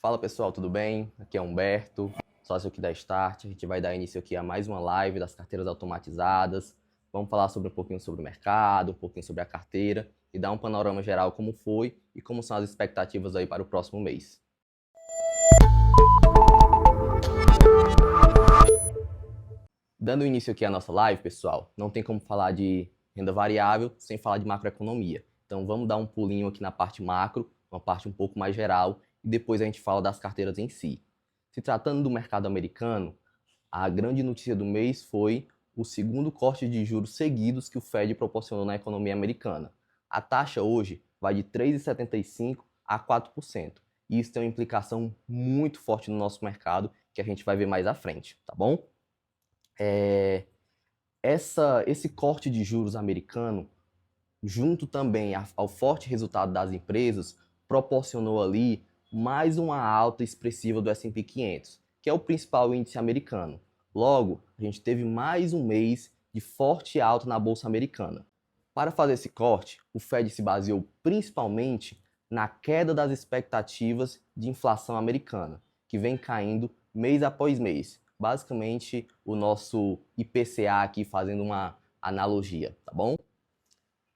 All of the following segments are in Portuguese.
Fala pessoal, tudo bem? Aqui é Humberto, sócio aqui da Start. A gente vai dar início aqui a mais uma live das carteiras automatizadas. Vamos falar sobre um pouquinho sobre o mercado, um pouquinho sobre a carteira e dar um panorama geral como foi e como são as expectativas aí para o próximo mês. Dando início aqui à nossa live, pessoal, não tem como falar de renda variável sem falar de macroeconomia. Então vamos dar um pulinho aqui na parte macro, uma parte um pouco mais geral, e depois a gente fala das carteiras em si. Se tratando do mercado americano, a grande notícia do mês foi o segundo corte de juros seguidos que o Fed proporcionou na economia americana. A taxa hoje vai de 3,75% a 4%. E isso tem uma implicação muito forte no nosso mercado, que a gente vai ver mais à frente, tá bom? Esse corte de juros americano, junto também ao forte resultado das empresas, proporcionou ali mais uma alta expressiva do S&P 500, que é o principal índice americano. Logo, a gente teve mais um mês de forte alta na bolsa americana. Para fazer esse corte, o Fed se baseou principalmente na queda das expectativas de inflação americana, que vem caindo mês após mês. Basicamente, o nosso IPCA aqui fazendo uma analogia, tá bom?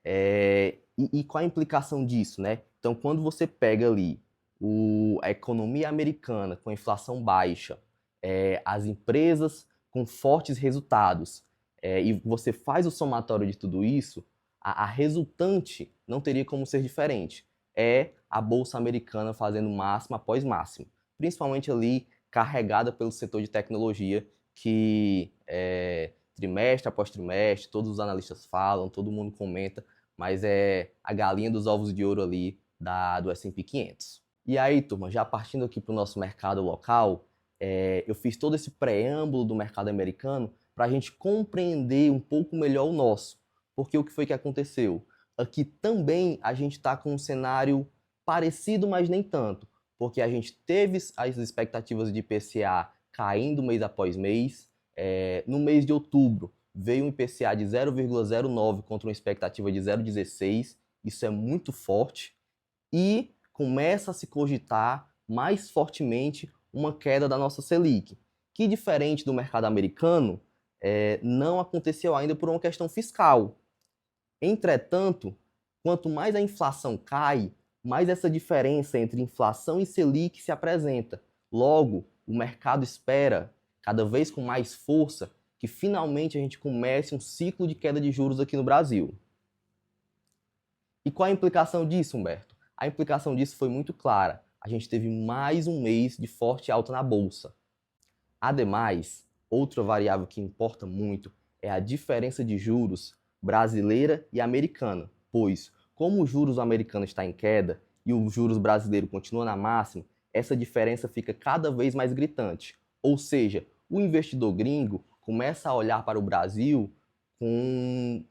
E qual a implicação disso, né? Então, quando você pega ali a economia americana com inflação baixa, as empresas com fortes resultados, e você faz o somatório de tudo isso, a resultante não teria como ser diferente. É a Bolsa Americana fazendo máximo após máximo, principalmente ali carregada pelo setor de tecnologia, que trimestre após trimestre, todos os analistas falam, todo mundo comenta, mas é a galinha dos ovos de ouro ali do S&P 500. E aí, turma, já partindo aqui para o nosso mercado local, eu fiz todo esse preâmbulo do mercado americano para a gente compreender um pouco melhor o nosso. Porque o que foi que aconteceu? Aqui também a gente está com um cenário parecido, mas nem tanto. Porque a gente teve as expectativas de IPCA caindo mês após mês. No mês de outubro, veio um IPCA de 0,09 contra uma expectativa de 0,16. Isso é muito forte. E começa a se cogitar mais fortemente uma queda da nossa Selic, que, diferente do mercado americano, não aconteceu ainda por uma questão fiscal. Entretanto, quanto mais a inflação cai, mais essa diferença entre inflação e Selic se apresenta. Logo, o mercado espera, cada vez com mais força, que finalmente a gente comece um ciclo de queda de juros aqui no Brasil. E qual a implicação disso, Humberto? A implicação disso foi muito clara. A gente teve mais um mês de forte alta na bolsa. Ademais, outra variável que importa muito é a diferença de juros brasileira e americana, pois, como o juros americano está em queda e o juros brasileiro continua na máxima, essa diferença fica cada vez mais gritante. Ou seja, o investidor gringo começa a olhar para o Brasil com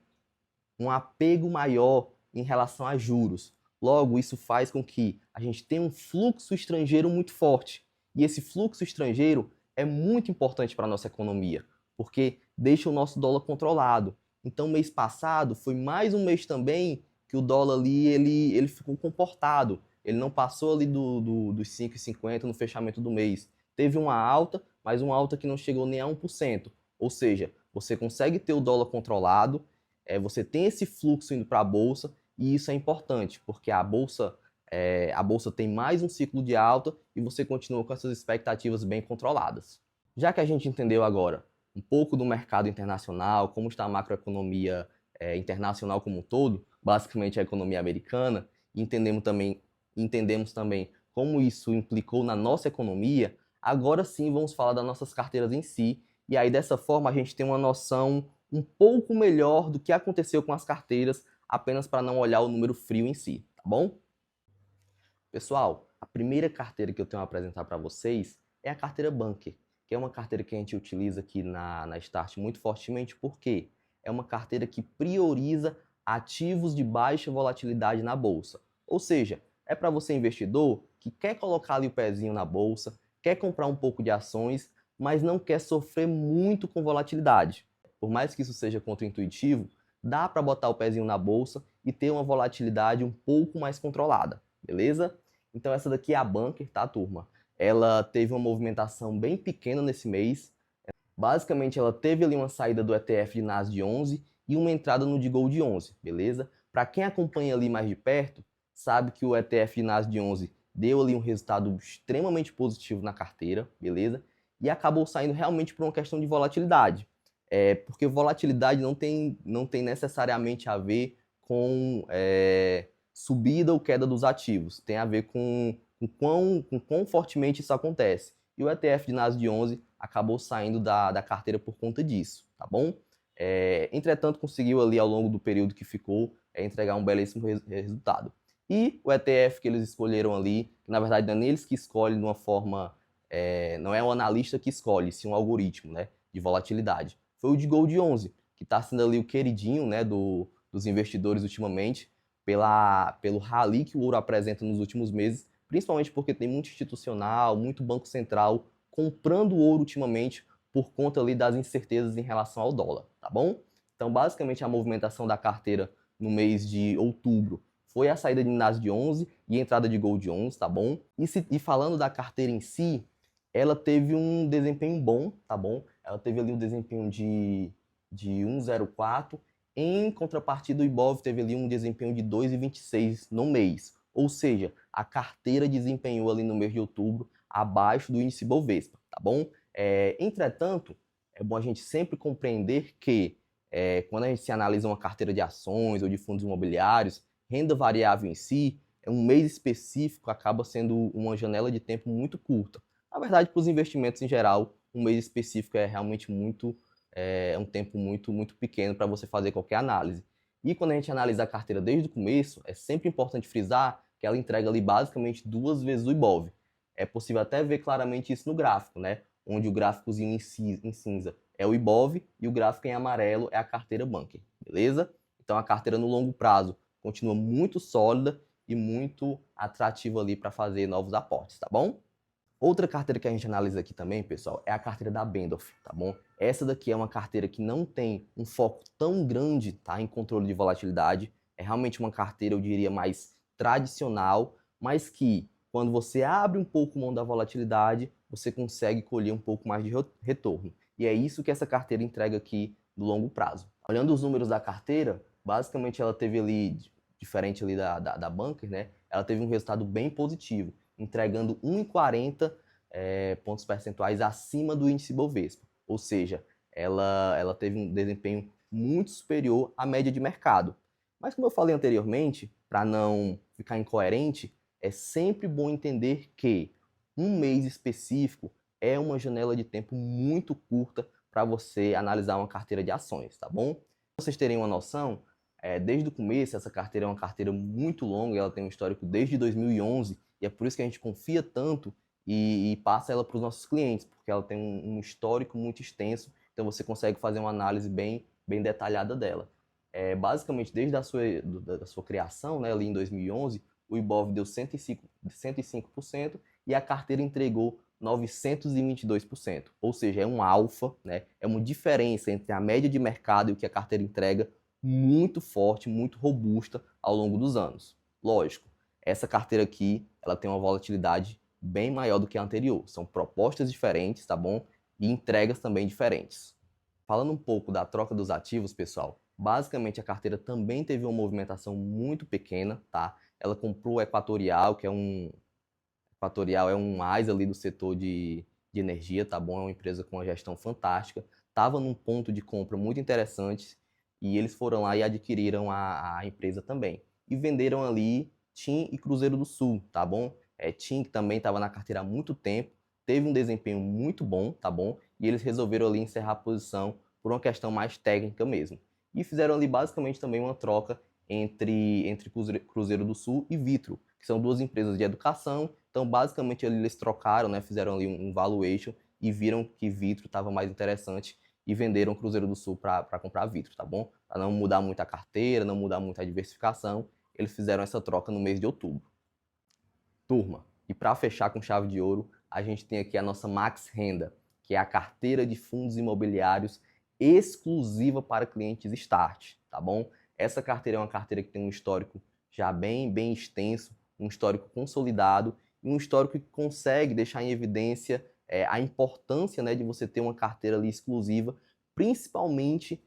um apego maior em relação a juros. Logo, isso faz com que a gente tenha um fluxo estrangeiro muito forte. E esse fluxo estrangeiro é muito importante para a nossa economia, porque deixa o nosso dólar controlado. Então, mês passado foi mais um mês também que o dólar ali ele ficou comportado. Ele não passou ali dos 5,50 no fechamento do mês. Teve uma alta, mas uma alta que não chegou nem a 1%. Ou seja, você consegue ter o dólar controlado, você tem esse fluxo indo para a bolsa, e isso é importante, porque a bolsa tem mais um ciclo de alta e você continua com essas expectativas bem controladas. Já que a gente entendeu agora um pouco do mercado internacional, como está a macroeconomia internacional como um todo, basicamente a economia americana, e entendemos também como isso implicou na nossa economia, agora sim vamos falar das nossas carteiras em si, e aí dessa forma a gente tem uma noção um pouco melhor do que aconteceu com as carteiras, apenas para não olhar o número frio em si, tá bom? Pessoal, a primeira carteira que eu tenho a apresentar para vocês é a carteira Bunker, que é uma carteira que a gente utiliza aqui na Start muito fortemente, porque é uma carteira que prioriza ativos de baixa volatilidade na bolsa. Ou seja, é para você investidor que quer colocar ali o pezinho na bolsa, quer comprar um pouco de ações, mas não quer sofrer muito com volatilidade. Por mais que isso seja contraintuitivo, dá para botar o pezinho na bolsa e ter uma volatilidade um pouco mais controlada, beleza? Então essa daqui é a Bunker, tá, turma? ela teve uma movimentação bem pequena nesse mês. Basicamente, ela teve ali uma saída do ETF de Nasdaq 11 e uma entrada no de Gold 11, beleza? Para quem acompanha ali mais de perto, sabe que o ETF de Nasdaq 11 deu ali um resultado extremamente positivo na carteira, beleza? E acabou saindo realmente por uma questão de volatilidade. Porque volatilidade não tem necessariamente a ver com subida ou queda dos ativos. Tem a ver com quão fortemente isso acontece. E o ETF de Nasdaq 11 acabou saindo da carteira por conta disso, tá bom? Entretanto, conseguiu ali ao longo do período que ficou entregar um belíssimo resultado. E o ETF que eles escolheram ali, que na verdade não é nem eles que escolhem de uma forma, não é um analista que escolhe, sim um algoritmo, né, de volatilidade. Foi o de Gold 11, que está sendo ali o queridinho, né, dos investidores ultimamente, pelo rally que o ouro apresenta nos últimos meses, principalmente porque tem muito institucional, muito banco central comprando ouro ultimamente por conta ali das incertezas em relação ao dólar, tá bom? Então, basicamente, a movimentação da carteira no mês de outubro foi a saída de Nasdaq 11 e a entrada de Gold 11, tá bom? E falando da carteira em si, ela teve um desempenho bom, tá bom? Ela teve ali um desempenho de 1,04, em contrapartida o Ibov teve ali um desempenho de 2,26 no mês. Ou seja, a carteira desempenhou ali no mês de outubro abaixo do índice Bovespa, tá bom? Entretanto, é bom a gente sempre compreender que quando a gente se analisa uma carteira de ações ou de fundos imobiliários, renda variável em si, um mês específico acaba sendo uma janela de tempo muito curta. Na verdade, para os investimentos em geral, um mês específico é realmente um tempo muito pequeno para você fazer qualquer análise. E quando a gente analisa a carteira desde o começo, é sempre importante frisar que ela entrega ali basicamente 2 vezes o Ibov. É possível até ver claramente isso no gráfico, né? Onde o gráficozinho em cinza é o Ibov e o gráfico em amarelo é a carteira Bunker, beleza? Então a carteira no longo prazo continua muito sólida e muito atrativa ali para fazer novos aportes, tá bom? Outra carteira que a gente analisa aqui também, pessoal, é a carteira da Bendoff, tá bom? Essa daqui é uma carteira que não tem um foco tão grande, tá, em controle de volatilidade. É realmente uma carteira, eu diria, mais tradicional, mas que, quando você abre um pouco mão da volatilidade, você consegue colher um pouco mais de retorno. E é isso que essa carteira entrega aqui no longo prazo. Olhando os números da carteira, basicamente ela teve ali, diferente ali da Bunker, né? Ela teve um resultado bem positivo, entregando 1,40 pontos percentuais acima do índice Bovespa. Ou seja, ela teve um desempenho muito superior à média de mercado. Mas como eu falei anteriormente, para não ficar incoerente, é sempre bom entender que um mês específico é uma janela de tempo muito curta para você analisar uma carteira de ações, tá bom? Para vocês terem uma noção, desde o começo, essa carteira é uma carteira muito longa, ela tem um histórico desde 2011, e é por isso que a gente confia tanto e passa ela para os nossos clientes, porque ela tem um histórico muito extenso, então você consegue fazer uma análise bem detalhada dela. Basicamente, desde da sua criação, né, ali em 2011, o Ibov deu 105% e a carteira entregou 922%. Ou seja, é um alfa, né, é uma diferença entre a média de mercado e o que a carteira entrega muito forte, muito robusta ao longo dos anos. Lógico, essa carteira aqui, ela tem uma volatilidade bem maior do que a anterior. São propostas diferentes, tá bom? E entregas também diferentes. Falando um pouco da troca dos ativos, pessoal, basicamente a carteira também teve uma movimentação muito pequena, tá? Ela comprou o Equatorial, que é um mais ali do setor de energia, tá bom? É uma empresa com uma gestão fantástica. Estava num ponto de compra muito interessante e eles foram lá e adquiriram a empresa também. E venderam ali TIM e Cruzeiro do Sul, tá bom? TIM, que também estava na carteira há muito tempo, teve um desempenho muito bom, tá bom? E eles resolveram ali encerrar a posição por uma questão mais técnica mesmo. E fizeram ali basicamente também uma troca entre Cruzeiro do Sul e Vitro, que são duas empresas de educação. Então, basicamente, eles trocaram, né, fizeram ali um valuation e viram que Vitro estava mais interessante e venderam Cruzeiro do Sul para comprar Vitro, tá bom? Para não mudar muito a carteira, não mudar muito a diversificação, eles fizeram essa troca no mês de outubro. Turma, e para fechar com chave de ouro, a gente tem aqui a nossa Max Renda, que é a carteira de fundos imobiliários exclusiva para clientes Start, tá bom? Essa carteira é uma carteira que tem um histórico já bem extenso, um histórico consolidado e um histórico que consegue deixar em evidência a importância, né, de você ter uma carteira ali exclusiva, principalmente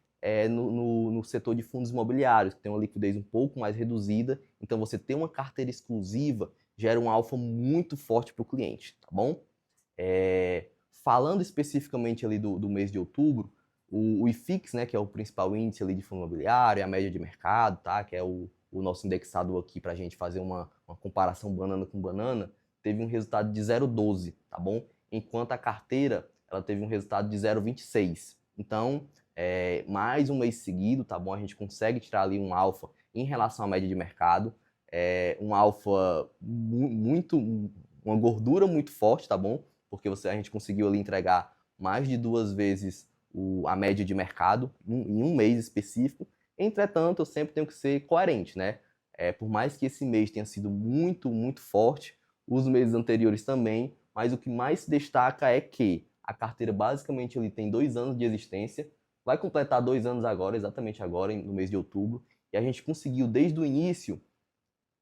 no setor de fundos imobiliários, que tem uma liquidez um pouco mais reduzida. Então, você ter uma carteira exclusiva gera um alfa muito forte para o cliente, tá bom? Falando especificamente ali do mês de outubro, o IFIX, né, que é o principal índice ali de fundo imobiliário, a média de mercado, tá, que é o nosso indexador aqui para a gente fazer uma comparação banana com banana, teve um resultado de 0,12, tá bom? Enquanto a carteira ela teve um resultado de 0,26. Então, mais um mês seguido, tá bom? A gente consegue tirar ali um alfa em relação à média de mercado, um alfa uma gordura muito forte, tá bom? Porque a gente conseguiu ali entregar mais de 2 vezes a média de mercado em um mês específico. Entretanto, eu sempre tenho que ser coerente, né? Por mais que esse mês tenha sido muito, muito forte, os meses anteriores também, mas o que mais se destaca é que a carteira basicamente ele tem 2 anos de existência, vai completar 2 anos agora, exatamente agora, no mês de outubro, e a gente conseguiu desde o início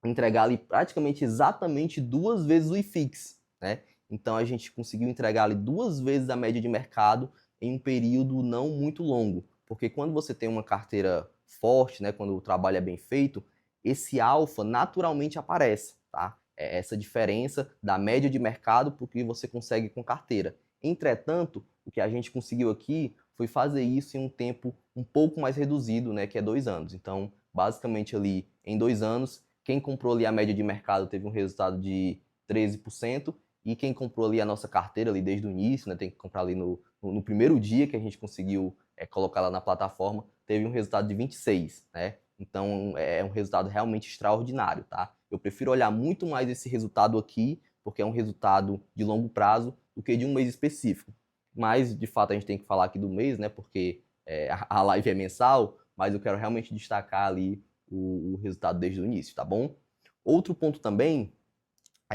entregar ali praticamente exatamente 2 vezes o IFIX, né? Então a gente conseguiu entregar ali 2 vezes a média de mercado em um período não muito longo, porque quando você tem uma carteira forte, né, quando o trabalho é bem feito, esse alfa naturalmente aparece, tá? É essa diferença da média de mercado para o que você consegue com carteira. Entretanto, o que a gente conseguiu aqui foi fazer isso em um tempo um pouco mais reduzido, né, que é 2 anos. Então, basicamente ali em 2 anos, quem comprou ali a média de mercado teve um resultado de 13%, e quem comprou ali a nossa carteira ali desde o início, né, tem que comprar ali no primeiro dia que a gente conseguiu colocar lá na plataforma, teve um resultado de 26%, né? Então é um resultado realmente extraordinário, tá? Eu prefiro olhar muito mais esse resultado aqui, porque é um resultado de longo prazo, do que de um mês específico. Mas, de fato, a gente tem que falar aqui do mês, né? Porque a live é mensal, mas eu quero realmente destacar ali o resultado desde o início, tá bom? Outro ponto também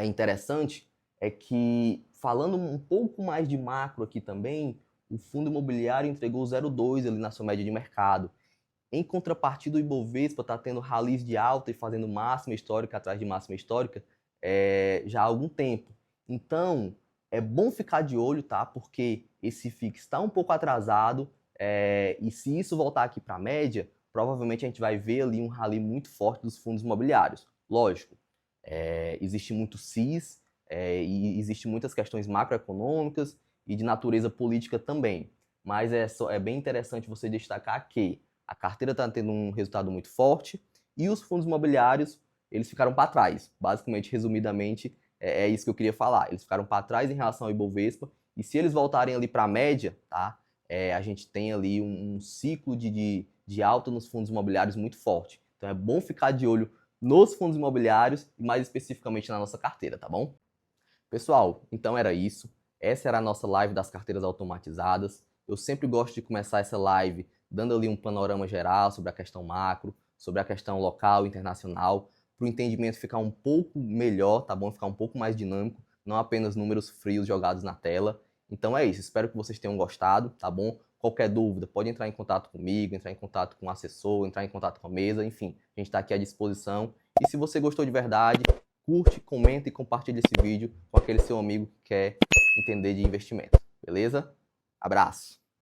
interessante é que, falando um pouco mais de macro aqui também, o fundo imobiliário entregou 0,2 ali na sua média de mercado. Em contrapartida, o Ibovespa está tendo rallies de alta e fazendo máxima histórica atrás de máxima histórica já há algum tempo. Então, é bom ficar de olho, tá? Porque esse FIX está um pouco atrasado e se isso voltar aqui para a média, provavelmente a gente vai ver ali um rally muito forte dos fundos imobiliários. Lógico, existe muito CIS e existe muitas questões macroeconômicas e de natureza política também. Mas é bem interessante você destacar que a carteira está tendo um resultado muito forte e os fundos imobiliários eles ficaram para trás. Basicamente, resumidamente, é isso que eu queria falar. Eles ficaram para trás em relação ao Ibovespa e se eles voltarem ali para a média, tá? A gente tem ali um ciclo de alta nos fundos imobiliários muito forte. Então é bom ficar de olho nos fundos imobiliários e mais especificamente na nossa carteira, tá bom? Pessoal, então era isso. Essa era a nossa live das carteiras automatizadas. Eu sempre gosto de começar essa live dando ali um panorama geral sobre a questão macro, sobre a questão local, internacional, para o entendimento ficar um pouco melhor, tá bom? Ficar um pouco mais dinâmico, não apenas números frios jogados na tela. Então é isso, espero que vocês tenham gostado, tá bom? Qualquer dúvida, pode entrar em contato comigo, entrar em contato com o assessor, entrar em contato com a mesa, enfim, a gente está aqui à disposição. E se você gostou de verdade, curte, comenta e compartilha esse vídeo com aquele seu amigo que quer entender de investimento, beleza? Abraço!